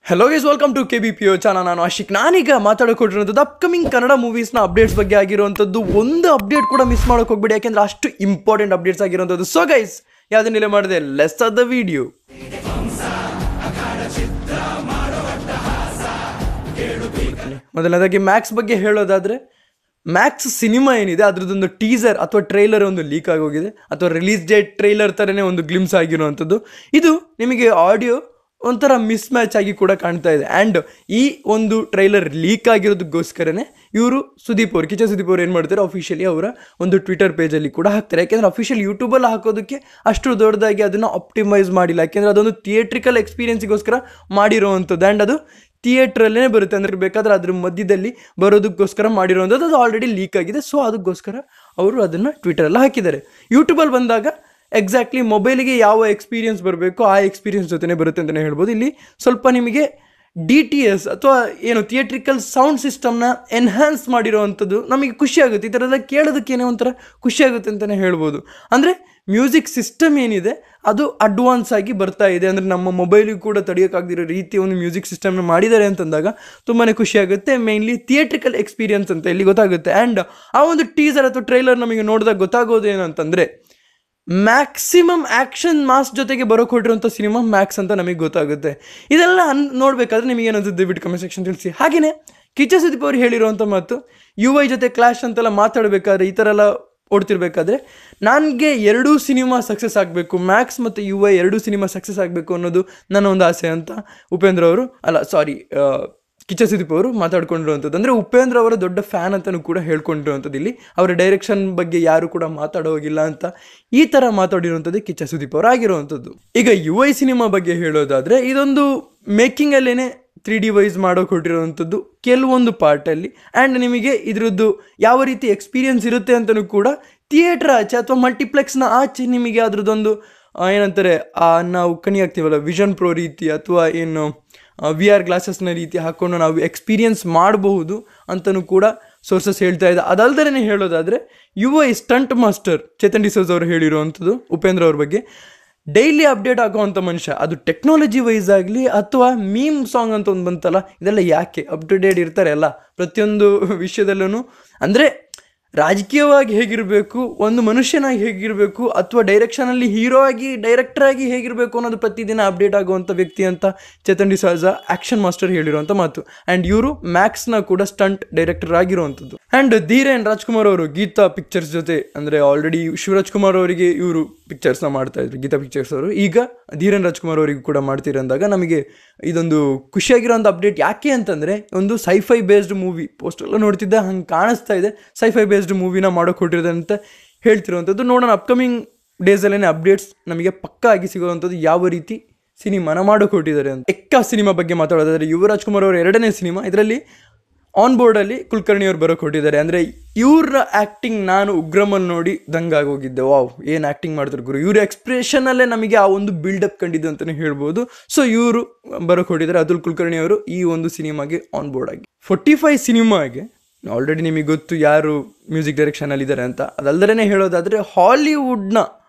Hello guys, welcome to KBPO channel. ನಾನು ಆಶಿಕ್. ನಾನೀಗ ಮಾತಾಡೋಕೊಟ್ಟಿರೋದು ಅಪ್ಕಮಿಂಗ್ ಕನ್ನಡ ಮೂವೀಸ್ನ ಅಪ್ಡೇಟ್ಸ್ ಬಗ್ಗೆ ಆಗಿರುವಂಥದ್ದು. ಒಂದು ಅಪ್ಡೇಟ್ ಕೂಡ ಮಿಸ್ ಮಾಡೋಕೆ ಹೋಗ್ಬೇಡಿ, ಯಾಕೆಂದ್ರೆ ಅಷ್ಟು ಇಂಪಾರ್ಟೆಂಟ್ ಅಪ್ಡೇಟ್ಸ್ ಆಗಿರುವಂಥದ್ದು. ಸೊ ಗೈಸ್, ಯಾವುದನ್ನೆಲ್ಲ ಮಾಡಿದೆ, ಲೆಟ್ಸ್ ಸ್ಟಾರ್ಟ್ ದ ವಿಡಿಯೋ. ಮೊದಲನೇದಾಗಿ ಮ್ಯಾಕ್ಸ್ ಬಗ್ಗೆ ಹೇಳೋದಾದರೆ, ಮ್ಯಾಕ್ಸ್ ಸಿನಿಮಾ ಏನಿದೆ ಅದರದ್ದೊಂದು ಟೀಸರ್ ಅಥವಾ ಟ್ರೈಲರ್ ಒಂದು ಲೀಕ್ ಆಗೋಗಿದೆ, ಅಥವಾ ರಿಲೀಸ್ ಡೇಟ್ ಟ್ರೈಲರ್ ಥರನೇ ಒಂದು ಗ್ಲಿಮ್ಸ್ ಆಗಿರುವಂಥದ್ದು. ಇದು ನಿಮಗೆ ಆಡಿಯೋ ಒಂಥರ ಮಿಸ್ ಮ್ಯಾಚ್ ಆಗಿ ಕೂಡ ಕಾಣ್ತಾ ಇದೆ. ಆ್ಯಂಡ್ ಈ ಒಂದು ಟ್ರೈಲರ್ ಲೀಕ್ ಆಗಿರೋದಕ್ಕೋಸ್ಕರನೇ ಇವರು ಕಿಚ್ಚ ಸುದೀಪ್ ಅವರು ಏನು ಮಾಡ್ತಾರೆ, ಅಫಿಷಿಯಲಿ ಅವರ ಒಂದು ಟ್ವಿಟರ್ ಪೇಜಲ್ಲಿ ಕೂಡ ಹಾಕ್ತಾರೆ. ಯಾಕೆಂದರೆ ಅಫಿಷಿಯಲ್ ಯೂಟ್ಯೂಬಲ್ಲಿ ಹಾಕೋದಕ್ಕೆ ಅಷ್ಟು ದೊಡ್ಡದಾಗಿ ಅದನ್ನು ಆಪ್ಟಿಮೈಸ್ ಮಾಡಿಲ್ಲ, ಯಾಕೆಂದರೆ ಅದೊಂದು ಥಿಯೇಟ್ರಿಕಲ್ ಎಕ್ಸ್ಪೀರಿಯನ್ಸಿಗೋಸ್ಕರ ಮಾಡಿರೋವಂಥದ್ದು. ಆ್ಯಂಡ್ ಅದು ಥಿಯೇಟ್ರಲ್ಲೇ ಬರುತ್ತೆ, ಅಂದರೆ ಬೇಕಾದ್ರೆ ಅದ್ರ ಮಧ್ಯದಲ್ಲಿ ಬರೋದಕ್ಕೋಸ್ಕರ ಮಾಡಿರೋವಂಥದ್ದು. ಅದು ಆಲ್ರೆಡಿ ಲೀಕ್ ಆಗಿದೆ. ಸೊ ಅದಕ್ಕೋಸ್ಕರ ಅವರು ಅದನ್ನು ಟ್ವಿಟರಲ್ಲಿ ಹಾಕಿದ್ದಾರೆ. ಯೂಟ್ಯೂಬಲ್ಲಿ ಬಂದಾಗ ಎಕ್ಸಾಕ್ಟ್ಲಿ ಮೊಬೈಲಿಗೆ ಯಾವ ಎಕ್ಸ್ಪೀರಿಯನ್ಸ್ ಬರಬೇಕು ಆ ಎಕ್ಸ್ಪೀರಿಯನ್ಸ್ ಜೊತೆನೇ ಬರುತ್ತೆ ಅಂತಲೇ ಹೇಳ್ಬೋದು. ಇಲ್ಲಿ ಸ್ವಲ್ಪ ನಿಮಗೆ DTS ಅಥವಾ ಏನು ಥಿಯೇಟ್ರಿಕಲ್ ಸೌಂಡ್ ಸಿಸ್ಟಮ್ನ ಎನ್ಹ್ಯಾನ್ಸ್ ಮಾಡಿರೋವಂಥದ್ದು ನಮಗೆ ಖುಷಿಯಾಗುತ್ತೆ. ಈ ಥರದಾಗ ಕೇಳೋದಕ್ಕೇನೆ ಒಂಥರ ಖುಷಿಯಾಗುತ್ತೆ ಅಂತಲೇ ಹೇಳ್ಬೋದು. ಅಂದರೆ ಮ್ಯೂಸಿಕ್ ಸಿಸ್ಟಮ್ ಏನಿದೆ ಅದು ಅಡ್ವಾನ್ಸ್ ಆಗಿ ಬರ್ತಾ ಇದೆ. ಅಂದರೆ ನಮ್ಮ ಮೊಬೈಲಿಗೆ ಕೂಡ ತಡೆಯೋಕ್ಕಾಗದಿರೋ ರೀತಿ ಒಂದು ಮ್ಯೂಸಿಕ್ ಸಿಸ್ಟಮ್ನ ಮಾಡಿದ್ದಾರೆ ಅಂತಂದಾಗ ತುಂಬಾ ಖುಷಿಯಾಗುತ್ತೆ. ಮೇಯ್ನ್ಲಿ ಥಿಯೇಟ್ರಿಕಲ್ ಎಕ್ಸ್ಪೀರಿಯನ್ಸ್ ಅಂತ ಇಲ್ಲಿ ಗೊತ್ತಾಗುತ್ತೆ. ಆ್ಯಂಡ್ ಆ ಒಂದು ಟೀಸರ್ ಅಥವಾ ಟ್ರೈಲರ್ ನಮಗೆ ನೋಡಿದಾಗ ಗೊತ್ತಾಗೋದು ಏನಂತಂದರೆ, ಮ್ಯಾಕ್ಸಿಮಮ್ ಆ್ಯಕ್ಷನ್ ಮಾಸ್ ಜೊತೆಗೆ ಬರೋಕೊಟ್ಟಿರೋಂಥ ಸಿನಿಮಾ ಮ್ಯಾಕ್ಸ್ ಅಂತ ನಮಗೆ ಗೊತ್ತಾಗುತ್ತೆ. ಇದೆಲ್ಲ ನೋಡಬೇಕಾದ್ರೆ ನಿಮಗೆ ಏನಂತದ್ದು ಬಿಟ್ಟು ಕಮೆಂಟ್ ಸೆಕ್ಷನ್ ತಿಳಿಸಿ. ಹಾಗೆಯೇ ಕಿಚ್ಚ ಸುದೀಪ್ ಅವರು ಹೇಳಿರುವಂಥ ಮಾತು, UI ಜೊತೆ ಕ್ಲಾಶ್ ಅಂತೆಲ್ಲ ಮಾತಾಡಬೇಕಾದ್ರೆ, ಈ ಥರ ಎಲ್ಲ ಓಡ್ತಿರ್ಬೇಕಾದ್ರೆ, ನನಗೆ ಎರಡೂ ಸಿನಿಮಾ ಸಕ್ಸಸ್ ಆಗಬೇಕು, ಮ್ಯಾಕ್ಸ್ ಮತ್ತು UI ಎರಡೂ ಸಿನಿಮಾ ಸಕ್ಸಸ್ ಆಗಬೇಕು ಅನ್ನೋದು ನನ್ನ ಒಂದು ಆಸೆ ಅಂತ ಕಿಚ್ಚ ಸುದೀಪ್ ಅವರು ಮಾತಾಡ್ಕೊಂಡಿರುವಂಥದ್ದು. ಅಂದರೆ ಉಪೇಂದ್ರ ಅವರ ದೊಡ್ಡ ಫ್ಯಾನ್ ಅಂತಲೂ ಕೂಡ ಹೇಳ್ಕೊಂಡಿರುವಂಥದ್ದು. ಇಲ್ಲಿ ಅವರ ಡೈರೆಕ್ಷನ್ ಬಗ್ಗೆ ಯಾರು ಕೂಡ ಮಾತಾಡೋಗಿಲ್ಲ ಅಂತ ಈ ಥರ ಮಾತಾಡಿರುವಂಥದ್ದು ಕಿಚ್ಚ ಸುದೀಪ್ ಅವರು ಆಗಿರುವಂಥದ್ದು. ಈಗ UI ಸಿನಿಮಾ ಬಗ್ಗೆ ಹೇಳೋದಾದರೆ, ಇದೊಂದು ಮೇಕಿಂಗಲ್ಲೇ 3D ವೈಸ್ ಮಾಡೋಕೆ ಹೊರಟಿರುವಂಥದ್ದು ಕೆಲವೊಂದು ಪಾರ್ಟಲ್ಲಿ. ಆ್ಯಂಡ್ ನಿಮಗೆ ಇದರದ್ದು ಯಾವ ರೀತಿ ಎಕ್ಸ್ಪೀರಿಯನ್ಸ್ ಇರುತ್ತೆ ಅಂತಲೂ ಕೂಡ ಥಿಯೇಟ್ರ್ ಆಚೆ ಅಥವಾ ಮಲ್ಟಿಪ್ಲೆಕ್ಸ್ನ ಆಚೆ ನಿಮಗೆ ಅದರದ್ದೊಂದು ಏನಂತಾರೆ, ನಾವು ಕಣಿ ಆಗ್ತೀವಲ್ಲ ವಿಷನ್ ಪ್ರೋ ರೀತಿ ಅಥವಾ ಏನು VR ಗ್ಲಾಸಸ್ನ ರೀತಿ ಹಾಕ್ಕೊಂಡು ನಾವು ಎಕ್ಸ್ಪೀರಿಯನ್ಸ್ ಮಾಡಬಹುದು ಅಂತಲೂ ಕೂಡ ಸೋರ್ಸಸ್ ಹೇಳ್ತಾ ಇದೆ. ಅದಲ್ದೇ ಹೇಳೋದಾದರೆ, UI stunt master Chetan D'Souza ಅವರು ಹೇಳಿರುವಂಥದ್ದು ಉಪೇಂದ್ರ ಅವ್ರ ಬಗ್ಗೆ, ಡೈಲಿ ಅಪ್ಡೇಟ್ ಆಗೋವಂಥ ಮನುಷ್ಯ. ಅದು ಟೆಕ್ನಾಲಜಿ ವೈಸ್ ಆಗಲಿ ಅಥವಾ ಮೀಮ್ ಸಾಂಗ್ ಅಂತ ಒಂದು ಬಂತಲ್ಲ, ಇದೆಲ್ಲ ಯಾಕೆ ಅಪ್ ಟು ಡೇಟ್ ಇರ್ತಾರೆ ಅಲ್ಲ ಪ್ರತಿಯೊಂದು ವಿಷಯದಲ್ಲೂ. ಅಂದರೆ ರಾಜಕೀಯವಾಗಿ ಹೇಗಿರಬೇಕು, ಒಂದು ಮನುಷ್ಯನಾಗಿ ಹೇಗಿರಬೇಕು, ಅಥವಾ ಡೈರೆಕ್ಷನಲ್ಲಿ ಹೀರೋ ಆಗಿ ಡೈರೆಕ್ಟರ್ ಆಗಿ ಹೇಗಿರಬೇಕು ಅನ್ನೋದು ಪ್ರತಿದಿನ ಅಪ್ಡೇಟ್ ಆಗುವಂಥ ವ್ಯಕ್ತಿ ಅಂತ ಚೇತನ್ ಡಿಸೋಜ ಆ್ಯಕ್ಷನ್ ಮಾಸ್ಟರ್ ಹೇಳಿರುವಂಥ ಮಾತು. ಆ್ಯಂಡ್ ಇವರು ಮ್ಯಾಕ್ಸ್ನ ಕೂಡ ಸ್ಟಂಟ್ ಡೈರೆಕ್ಟರ್ ಆಗಿರುವಂಥದ್ದು. ಆ್ಯಂಡ್ ಧೀರೇನ್ ರಾಜ್ಕುಮಾರ್ ಅವರು ಗೀತಾ ಪಿಕ್ಚರ್ಸ್ ಜೊತೆ, ಅಂದರೆ ಆಲ್ರೆಡಿ ಶಿವರಾಜ್ ಕುಮಾರ್ ಅವರಿಗೆ ಇವರು ಪಿಕ್ಚರ್ಸ್ನ ಮಾಡ್ತಾಯಿದ್ರು, ಗೀತಾ ಪಿಕ್ಚರ್ಸ್ ಅವರು. ಈಗ ಧೀರೇನ್ ರಾಜ್ಕುಮಾರ್ ಅವರಿಗೂ ಕೂಡ ಮಾಡ್ತಿರಂದಾಗ ನಮಗೆ ಇದೊಂದು ಖುಷಿಯಾಗಿರೋಂಥ ಅಪ್ಡೇಟ್. ಯಾಕೆ ಅಂತಂದರೆ, ಒಂದು ಸೈಫೈ ಬೇಸ್ಡ್ ಮೂವಿ ಪೋಸ್ಟೆಲ್ಲ ನೋಡ್ತಿದ್ದೆ, ಹಂಗೆ ಕಾಣಿಸ್ತಾ ಇದೆ ಸೈಫೈ ಬೇಸ್ಡ್ ಮೂವಿನ ಮಾಡೋಕೆ ಕೊಟ್ಟಿರೋದು ಅಂತ ಹೇಳ್ತಿರುವಂಥದ್ದು. ನೋಡೋಣ ಅಪ್ಕಮಿಂಗ್ ಡೇಸಲ್ಲೇ ಅಪ್ಡೇಟ್ಸ್ ನಮಗೆ ಪಕ್ಕಾ ಆಗಿ ಸಿಗುವಂಥದ್ದು ಯಾವ ರೀತಿ ಸಿನಿಮಾನ ಮಾಡೋಕೆ ಹೊರಟಿದ್ದಾರೆ ಅಂತ. ಎಕ್ಕ ಸಿನಿಮಾ ಬಗ್ಗೆ ಮಾತಾಡೋದಾದರೆ, ಯುವರಾಜ್ ಕುಮಾರ್ ಅವರ 2ನೇ ಸಿನಿಮಾ. ಇದರಲ್ಲಿ ಆನ್ ಬೋರ್ಡಲ್ಲಿ ಕುಲಕರ್ಣಿ ಅವರು ಬರೋಕೆ ಹೊರಟಿದ್ದಾರೆ. ಅಂದರೆ ಇವ್ರ ಆ್ಯಕ್ಟಿಂಗ್ ನಾನು ಉಗ್ರಮಲ್ಲಿ ನೋಡಿ ದಂಗಾಗೋಗಿದ್ದೆ. ವಾವ್, ಏನು ಆ್ಯಕ್ಟಿಂಗ್ ಮಾಡ್ತಾರೆ ಗುರು. ಇವ್ರ ಎಕ್ಸ್ಪ್ರೆಷನಲ್ಲೇ ನಮಗೆ ಆ ಒಂದು ಬಿಲ್ಡಪ್ ಕಂಡಿದ್ದು ಅಂತಲೇ ಹೇಳ್ಬೋದು. ಸೊ ಇವರು ಬರೋಕೆ ಹೊರಟಿದ್ದಾರೆ, ಅತುಲ್ ಕುಲಕರ್ಣಿ ಅವರು ಈ ಒಂದು ಸಿನಿಮಾಗೆ ಆನ್ ಬೋರ್ಡ್ ಆಗಿ. 45 ಸಿನಿಮಾಗೆ ಆಲ್ರೆಡಿ ನಿಮಗೆ ಗೊತ್ತು ಯಾರು ಮ್ಯೂಸಿಕ್ ಡೈರೆಕ್ಷನಲ್ಲಿದ್ದಾರೆ ಅಂತ. ಅದಲ್ಲದೇ ಹೇಳೋದಾದರೆ, ಹಾಲಿವುಡ್ನ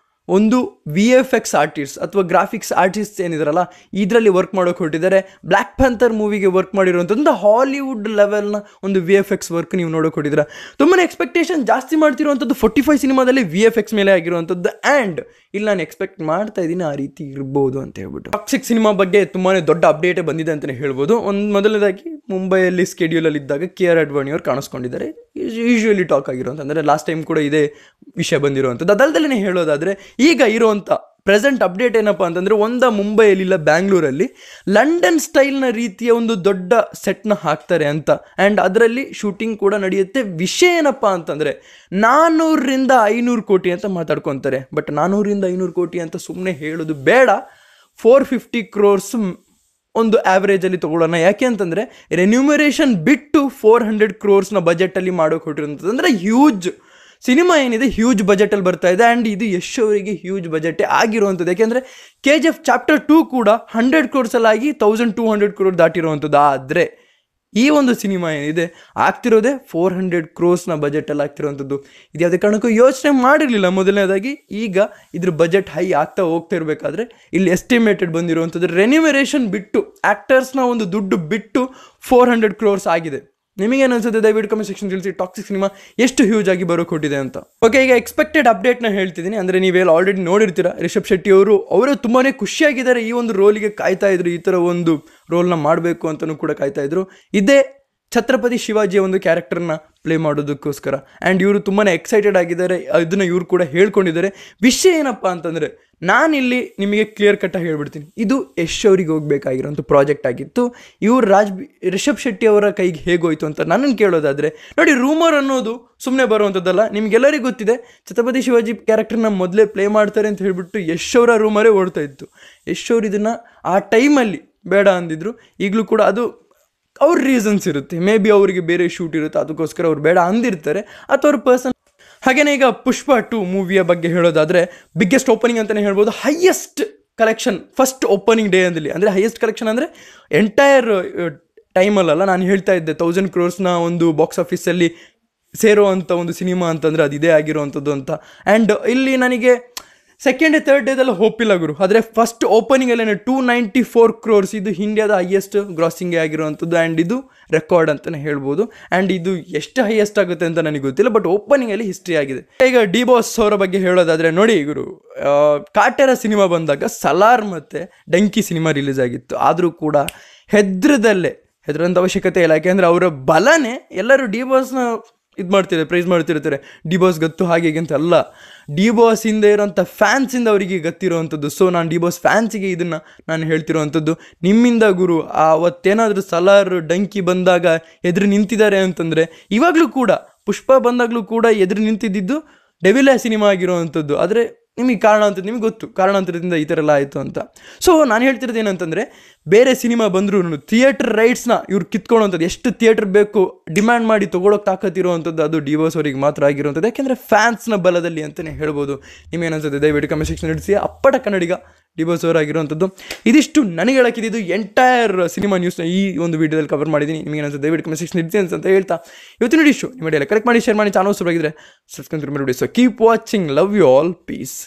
ಒಂದು VFX ಆರ್ಟಿಸ್ಟ್ ಅಥವಾ ಗ್ರಾಫಿಕ್ಸ್ ಆರ್ಟಿಸ್ಟ್ ಏನಿದಾರಲ್ಲ, ಇದರಲ್ಲಿ ವರ್ಕ್ ಮಾಡೋಕೆ ಹೊರಟಿದ್ದಾರೆ. ಬ್ಲ್ಯಾಕ್ ಪ್ಯಾಂಥರ್ ಮೂವಿಗೆ ವರ್ಕ್ ಮಾಡಿರುವಂಥದ್ದು ಹಾಲಿವುಡ್ ಲೆವೆಲ್ನ ಒಂದು VFX ವರ್ಕ್ ನೀವು ನೋಡೋಕೆ ಹೊರಟಿದ್ದೀರಾ. ತುಂಬಾ ಎಕ್ಸ್ಪೆಕ್ಟೇಷನ್ ಜಾಸ್ತಿ ಮಾಡ್ತಿರುವಂಥದ್ದು 45 ಸಿನಿಮಾದಲ್ಲಿ VFX ಮೇಲೆ ಆಗಿರುವಂಥದ್ದು. ಆ್ಯಂಡ್ ಇಲ್ಲಿ ನಾನು ಎಕ್ಸ್ಪೆಕ್ಟ್ ಮಾಡ್ತಾ ಇದ್ದೀನಿ ಆ ರೀತಿ ಇರ್ಬೋದು ಅಂತ ಹೇಳ್ಬಿಟ್ಟು. ಟಾಕ್ಸಿಕ್ ಸಿನಿಮಾ ಬಗ್ಗೆ ತುಂಬಾ ದೊಡ್ಡ ಅಪ್ಡೇಟೇ ಬಂದಿದೆ ಅಂತಲೇ ಹೇಳ್ಬೋದು. ಮೊದಲನೇದಾಗಿ ಮುಂಬೈಯಲ್ಲಿ ಸ್ಕೆಡ್ಯೂಲಲ್ಲಿ ಇದ್ದಾಗ KR ಅಡ್ವಾಣಿ ಅವರು ಕಾಣಿಸ್ಕೊಂಡಿದ್ದಾರೆ. ಯೂಶುವಲಿ ಟಾಕ್ ಆಗಿರುವಂಥ, ಅಂದರೆ ಲಾಸ್ಟ್ ಟೈಮ್ ಕೂಡ ಇದೇ ವಿಷಯ ಬಂದಿರುವಂಥದ್ದು. ಅದಲ್ಲದೇ ಹೇಳೋದಾದರೆ, ಈಗ ಇರುವಂಥ ಪ್ರೆಸೆಂಟ್ ಅಪ್ಡೇಟ್ ಏನಪ್ಪ ಅಂತಂದರೆ, ಮುಂಬೈಯಲ್ಲಿಲ್ಲ ಬ್ಯಾಂಗ್ಳೂರಲ್ಲಿ ಲಂಡನ್ ಸ್ಟೈಲ್ನ ರೀತಿಯ ಒಂದು ದೊಡ್ಡ ಸೆಟ್ನ ಹಾಕ್ತಾರೆ ಅಂತ. ಆ್ಯಂಡ್ ಅದರಲ್ಲಿ ಶೂಟಿಂಗ್ ಕೂಡ ನಡೆಯುತ್ತೆ. ವಿಷಯ ಏನಪ್ಪ ಅಂತಂದರೆ, 400ರಿಂದ 500 ಕೋಟಿ ಅಂತ ಮಾತಾಡ್ಕೊತಾರೆ. ಬಟ್ 400ರಿಂದ 500 ಕೋಟಿ ಅಂತ ಸುಮ್ಮನೆ ಹೇಳೋದು ಬೇಡ, 450 crores ಒಂದು ಆ್ಯಾವ್ರೇಜಲ್ಲಿ ತೊಗೊಳ್ಳೋಣ. ಯಾಕೆ ಅಂತಂದರೆ ರೆನ್ಯೂಮರೇಷನ್ ಬಿಟ್ಟು 400 crores ಬಜೆಟಲ್ಲಿ ಮಾಡೋಕೆ ಹೊರಟಿರುವಂಥದ್ದು. ಅಂದರೆ ಹ್ಯೂಜ್ ಸಿನಿಮಾ ಏನಿದೆ ಹ್ಯೂಜ್ ಬಜೆಟಲ್ಲಿ ಬರ್ತಾ ಇದೆ. ಆ್ಯಂಡ್ ಇದು ಯಶ್ ಅವರಿಗೆ ಹ್ಯೂಜ್ ಬಜೆಟೇ ಆಗಿರುವಂಥದ್ದು. ಯಾಕೆಂದರೆ KGF Chapter 2 ಕೂಡ 100 crores ಆಗಿ 1200 crores ದಾಟಿರುವಂಥದ್ದು. ಆದರೆ ಈ ಒಂದು ಸಿನಿಮಾ ಏನಿದೆ ಆಗ್ತಿರೋದೇ 400 crores ಬಜೆಟಲ್ಲಿ ಆಗ್ತಿರೋವಂಥದ್ದು. ಇದು ಯಾವುದೇ ಕಾರಣಕ್ಕೂ ಯೋಚನೆ ಮಾಡಿರಲಿಲ್ಲ ಮೊದಲನೇದಾಗಿ. ಈಗ ಇದ್ರ ಬಜೆಟ್ ಹೈ ಆಗ್ತಾ ಹೋಗ್ತಾ ಇರಬೇಕಾದ್ರೆ ಇಲ್ಲಿ ಎಸ್ಟಿಮೇಟೆಡ್ ಬಂದಿರುವಂಥದ್ದು ರೆನ್ಯುಮರೇಷನ್ ಬಿಟ್ಟು, ಆ್ಯಕ್ಟರ್ಸ್ನ ಒಂದು ದುಡ್ಡು ಬಿಟ್ಟು 400 crores ಆಗಿದೆ. ನಿಮಗೇನು ಅನ್ಸುತ್ತೆ ದಯವಿಟ್ಟು ಕಮೆಂಟ್ ಸೆಕ್ಷನ್ ತಿಳಿಸಿ. ಟಾಕ್ಸಿಕ್ ಸಿನಿಮಾ ಎಷ್ಟು ಹ್ಯೂಜ್ ಆಗಿ ಬರೋ ಕೊಟ್ಟಿದೆ ಅಂತ. ಓಕೆ, ಈಗ ಎಕ್ಸ್ಪೆಕ್ಟೆಡ್ ಅಪ್ಡೇಟ್ನ ಹೇಳ್ತಿದ್ದೀನಿ. ಅಂದರೆ ನೀವೆಲ್ಲ ಆಲ್ರೆಡಿ ನೋಡಿರ್ತೀರ, ರಿಷಬ್ ಶೆಟ್ಟಿ ಅವರು ತುಂಬಾ ಖುಷಿಯಾಗಿದ್ದಾರೆ. ಈ ಒಂದು ರೋಲಿಗೆ ಕಾಯ್ತಾ ಇದ್ರು, ಈ ಥರ ಒಂದು ರೋಲ್ನ ಮಾಡಬೇಕು ಅಂತಲೂ ಕೂಡ ಕಾಯ್ತಾ ಇದ್ರು. ಇದೇ ಛತ್ರಪತಿ ಶಿವಾಜಿಯ ಒಂದು ಕ್ಯಾರೆಕ್ಟರ್ನ ಪ್ಲೇ ಮಾಡೋದಕ್ಕೋಸ್ಕರ. ಆ್ಯಂಡ್ ಇವರು ತುಂಬಾ ಎಕ್ಸೈಟೆಡ್ ಆಗಿದ್ದಾರೆ. ಇದನ್ನು ಇವರು ಕೂಡ ಹೇಳ್ಕೊಂಡಿದ್ದಾರೆ. ವಿಷಯ ಏನಪ್ಪ ಅಂತಂದರೆ, ನಾನಿಲ್ಲಿ ನಿಮಗೆ ಕ್ಲಿಯರ್ ಕಟ್ಟಾಗಿ ಹೇಳ್ಬಿಡ್ತೀನಿ, ಇದು ಯಶ್ ಅವರಿಗೆ ಹೋಗಬೇಕಾಗಿರೋಂಥ ಪ್ರಾಜೆಕ್ಟ್ ಆಗಿತ್ತು. ಇವರು ರಿಷಬ್ ಶೆಟ್ಟಿ ಅವರ ಕೈಗೆ ಹೇಗೋಯ್ತು ಅಂತ ನನ್ನನ್ನು ಕೇಳೋದಾದರೆ, ನೋಡಿ, ರೂಮರ್ ಅನ್ನೋದು ಸುಮ್ಮನೆ ಬರುವಂಥದ್ದಲ್ಲ. ನಿಮಗೆಲ್ಲರಿಗೂ ಗೊತ್ತಿದೆ, ಛತ್ರಪತಿ ಶಿವಾಜಿ ಕ್ಯಾರೆಕ್ಟರ್ನ ಮೊದಲೇ ಪ್ಲೇ ಮಾಡ್ತಾರೆ ಅಂತ ಹೇಳಿಬಿಟ್ಟು ಯಶ್ ಅವರ ರೂಮರೇ ಓಡ್ತಾ ಇತ್ತು. ಯಶ್ ಅವರು ಇದನ್ನು ಆ ಟೈಮಲ್ಲಿ ಬೇಡ ಅಂದಿದ್ರು. ಈಗಲೂ ಕೂಡ ಅದು ಅವ್ರ ರೀಸನ್ಸ್ ಇರುತ್ತೆ. ಮೇ ಬಿ ಅವರಿಗೆ ಬೇರೆ ಶೂಟ್ ಇರುತ್ತೆ, ಅದಕ್ಕೋಸ್ಕರ ಅವ್ರು ಬೇಡ ಅಂದಿರ್ತಾರೆ, ಅಥವಾ ಅವ್ರ ಪರ್ಸನ್. ಹಾಗೆಯೇ ಈಗ ಪುಷ್ಪ 2 ಮೂವಿಯ ಬಗ್ಗೆ ಹೇಳೋದಾದರೆ, ಬಿಗ್ಗೆಸ್ಟ್ ಓಪನಿಂಗ್ ಅಂತಲೇ ಹೇಳ್ಬೋದು. Highest collection first opening day ಅಂದಲ್ಲಿ, ಅಂದರೆ ಹೈಯೆಸ್ಟ್ ಕಲೆಕ್ಷನ್ ಅಂದರೆ ಎಂಟೈರ್ ಟೈಮಲ್ಲ, ನಾನು ಹೇಳ್ತಾ ಇದ್ದೆ 1000 crores ಒಂದು ಬಾಕ್ಸ್ ಆಫೀಸಲ್ಲಿ ಸೇರೋ ಅಂಥ ಒಂದು ಸಿನಿಮಾ ಅಂತಂದರೆ ಅದು ಇದೇ ಆಗಿರೋವಂಥದ್ದು ಅಂತ. ಆ್ಯಂಡ್ ಇಲ್ಲಿ ನನಗೆ ಸೆಕೆಂಡ್ ಥರ್ಡ್ ಡೇದೆಲ್ಲ ಹೋಪ್ ಇಲ್ಲ ಗುರು. ಆದರೆ ಫಸ್ಟ್ ಓಪನಿಂಗಲ್ಲೇ 294 crores, ಇದು ಇಂಡಿಯಾದ ಹೈಯೆಸ್ಟ್ ಗ್ರಾಸಿಂಗೇ ಆಗಿರುವಂಥದ್ದು. ಆ್ಯಂಡ್ ಇದು ರೆಕಾರ್ಡ್ ಅಂತಲೇ ಹೇಳ್ಬೋದು. ಆ್ಯಂಡ್ ಇದು ಎಷ್ಟು ಹೈಯೆಸ್ಟ್ ಆಗುತ್ತೆ ಅಂತ ನನಗೆ ಗೊತ್ತಿಲ್ಲ, ಬಟ್ ಓಪನಿಂಗಲ್ಲಿ ಹಿಸ್ಟ್ರಿ ಆಗಿದೆ. ಈಗ ಡಿ ಬಾಸ್ ಅವರ ಬಗ್ಗೆ ಹೇಳೋದಾದರೆ, ನೋಡಿ ಗುರು, ಕಾಟೇರ ಸಿನಿಮಾ ಬಂದಾಗ ಸಲಾರ್ ಮತ್ತು ಡಂಕಿ ಸಿನಿಮಾ ರಿಲೀಸ್ ಆಗಿತ್ತು. ಆದರೂ ಕೂಡ ಹೆದರಂಥ ಅವಶ್ಯಕತೆ ಇಲ್ಲ. ಯಾಕೆಂದರೆ ಅವರ ಬಲನೇ ಎಲ್ಲರೂ ಡಿ ಬಾಸ್ನ ಪ್ರೈಸ್ ಮಾಡ್ತಿರ್ತಾರೆ. ಡಿ ಬಾಸ್ ಗತ್ತು ಹಾಗೆ ಅಂತ ಅಲ್ಲ, ಡಿ ಬಾಸ್ ಹಿಂದೆ ಇರೋಂಥ ಫ್ಯಾನ್ಸಿಂದ ಅವರಿಗೆ ಗೊತ್ತಿರೋವಂಥದ್ದು. ಸೊ ನಾನು ಡಿ ಬಾಸ್ ಫ್ಯಾನ್ಸಿಗೆ ಇದನ್ನು ನಾನು ಹೇಳ್ತಿರೋವಂಥದ್ದು. ನಿಮ್ಮಿಂದ ಗುರು, ಅವತ್ತೇನಾದರೂ ಸಲಾರ್ ಡಂಕಿ ಬಂದಾಗ ಎದುರು ನಿಂತಿದ್ದಾರೆ ಅಂತಂದರೆ, ಇವಾಗಲೂ ಕೂಡ ಪುಷ್ಪ ಬಂದಾಗಲೂ ಕೂಡ ಎದುರು ನಿಂತಿದ್ದು ಡೆವಿಲ್ ಸಿನಿಮಾ ಆಗಿರೋವಂಥದ್ದು. ಆದರೆ ನಿಮಗೆ ಕಾರಣಾಂತರ ನಿಮ್ಗೆ ಗೊತ್ತು, ಕಾರಣಾಂತರದಿಂದ ಈ ಥರ ಎಲ್ಲ ಆಯಿತು ಅಂತ. ಸೊ ನಾನು ಹೇಳ್ತಿರೋದು ಏನಂತಂದರೆ, ಬೇರೆ ಸಿನಿಮಾ ಬಂದರೂ ಥಿಯೇಟರ್ ರೈಟ್ಸ್ನ ಇವ್ರು ಕಿತ್ಕೊಳ್ಳೋವಂಥದ್ದು, ಎಷ್ಟು ಥಿಯೇಟರ್ ಬೇಕು ಡಿಮ್ಯಾಂಡ್ ಮಾಡಿ ತೊಗೊಳೋಕೆ ತಾಕತ್ತಿರುವಂಥದ್ದು ಅದು ಡಿ ಬಾಸ್ ಅವರಿಗೆ ಮಾತ್ರ ಆಗಿರುವಂಥದ್ದು. ಯಾಕೆಂದರೆ ಫ್ಯಾನ್ಸ್ನ ಬಲದಲ್ಲಿ ಅಂತಲೇ ಹೇಳ್ಬೋದು. ನಿಮ್ಗೇನನ್ಸುತ್ತೆ ದಯವಿಟ್ಟು ಕಮೆಂಟ್ ಸೆಕ್ಷನ್ ಇಡಿಸಿ. ಅಪ್ಪಟ ಕನ್ನಡಿಗ ಡಿ ಬಾಸ್ ಅವರಾಗಿರುವಂಥದ್ದು. ಇದಿಷ್ಟು ನನಗೆ ಹೇಳಕ್ಕಿದ್ದು ಎಂಟೈರ್ ಸಿನಿಮಾ ನ್ಯೂಸ್ನ ಈ ಒಂದು ವೀಡಿಯೋದಲ್ಲಿ ಕವರ್ ಮಾಡಿದ್ದೀನಿ. ನಿಮಗೇನನ್ಸುತ್ತೆ ದಯವಿಟ್ಟು ಕಮೆಂಟ್ ಸೆಕ್ಷನ್ ಇಡಿಸಿ ಅಂತ ಹೇಳ್ತಾ ಇವತ್ತಿನ ವಿಡಿಯೋ ಇಷ್ಟು ನಿಮ್ಮ ಎಲ್ಲ ಕಲೆಕ್ಟ್ ಮಾಡಿ, ಶೇರ್ ಮಾಡಿ, ಚಾನಲ್ ಸಬ್ಸ್ಕ್ರೈಬ್ ಸಬ್ಸ್ಕ್ರೈಬ್ ಮಾಡಿ. So keep watching, love you all, piece.